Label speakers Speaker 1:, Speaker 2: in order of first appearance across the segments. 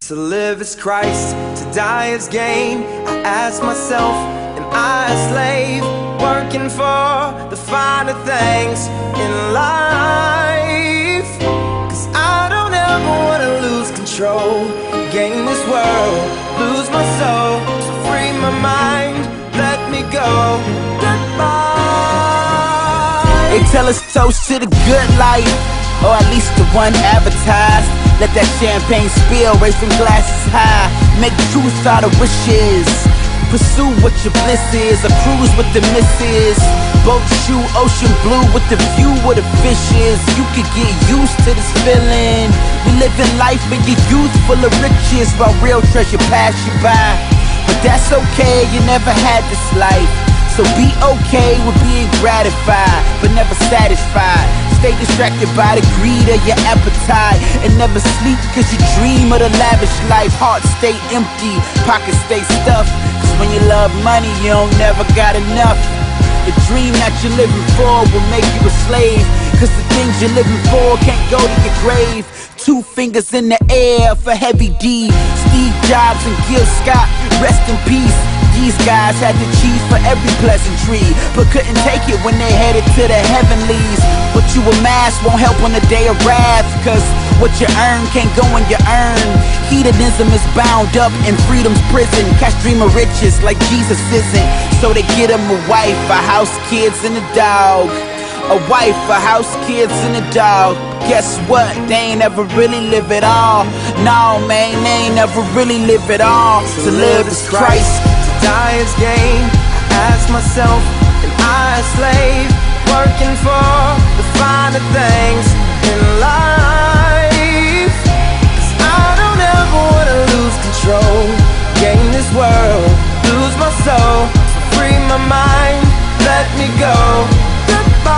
Speaker 1: To live is Christ, to die is gain. I ask myself, am I a slave, working for the finer things in life? Cause I don't ever wanna lose control, gain this world, lose my soul. So free my mind, let me go, goodbye.
Speaker 2: They tell us toast to the good life, or at least the one advertised. Let that champagne spill, raise them glasses high. Make truth out of wishes. Pursue what your bliss is, a cruise with the missus. Boat shoe, ocean blue with the view where the fish is. You could get used to this feeling. We live in life in your youth full of riches, while real treasure pass you by. But that's okay, you never had this life. So be okay with being gratified, but never satisfied. Stay distracted by the greed of your appetite, and never sleep cause you dream of the lavish life. Heart stay empty, pockets stay stuffed, cause when you love money you don't never got enough. The dream that you're living for will make you a slave, cause the things you're living for can't go to your grave. 2 fingers in the air for Heavy D, Steve Jobs and Gil Scott, rest in peace. These guys had to cheat for every pleasantry, but couldn't take it when they headed to the heavenlies. What you amass won't help on the day of wrath, cause what you earn can't go when you earn. Hedonism is bound up in freedom's prison. Cash dream of riches like Jesus isn't, so they get him a wife, a house, kids, and a dog. A wife, a house, kids, and a dog. Guess what? They ain't ever really live it all. No, man, they ain't never really live it all.
Speaker 1: To live is Christ, to die is gain. I ask myself, am I a slave, working for the finer things in life? Cause I don't ever wanna lose control, gain this world, lose my soul. So free my mind, let me go, goodbye,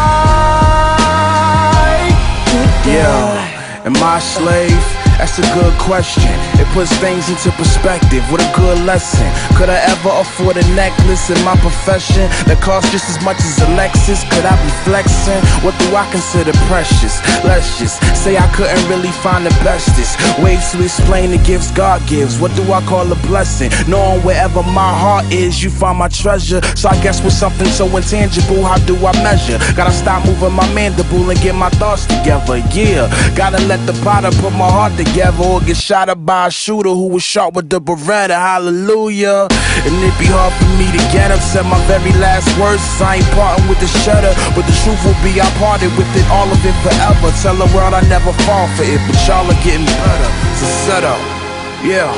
Speaker 1: goodbye.
Speaker 3: Yeah, am I a slave? That's a good question. It puts things into perspective. What a good lesson. Could I ever afford a necklace in my profession that costs just as much as a Lexus? Could I be flexing? What do I consider precious? Let's just say I couldn't really find the bestest ways to explain the gifts God gives. What do I call a blessing? Knowing wherever my heart is, you find my treasure. So I guess with something so intangible, how do I measure? Gotta stop moving my mandible and get my thoughts together. Yeah, gotta let the potter put my heart together, or get shot up by a shooter who was shot with the Beretta. Hallelujah. And it'd be hard for me to get up, said my very last words. I ain't parting with the shutter, but the truth will be I parted with it, all of it forever. Tell the world I never fall for it, but y'all are getting better. So set up, yeah.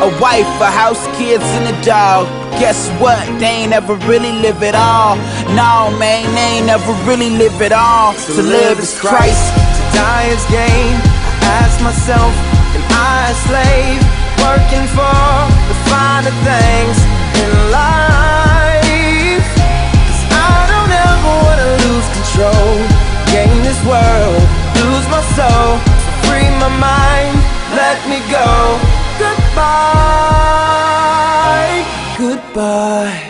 Speaker 2: A wife, a house, kids, and a dog. Guess what? They ain't ever really live it all. No, man, they ain't never really live it all.
Speaker 1: To live is Christ, to die is gain. Ask myself, am I a slave, working for the finer things in life? Cause I don't ever wanna lose control, gain this world, lose my soul. So free my mind, let me go, goodbye, goodbye.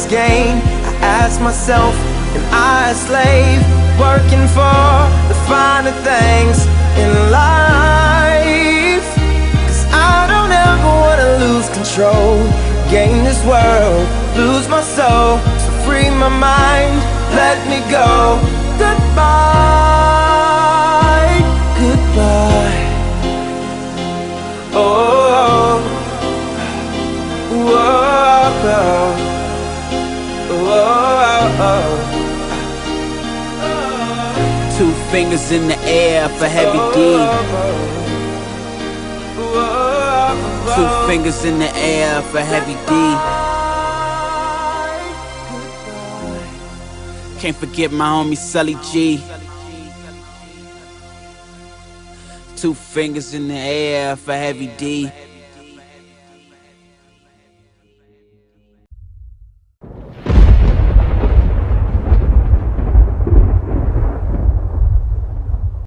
Speaker 1: Gain. I ask myself, am I a slave, working for the finer things in life? Cause I don't ever wanna lose control, gain this world, lose my soul. So free my mind, let me go, goodbye, goodbye. Oh, whoa, whoa.
Speaker 2: fingers in the air for Heavy D. 2 fingers in the air for Heavy D. Can't forget my homie Sully G. 2 fingers in the air for Heavy D.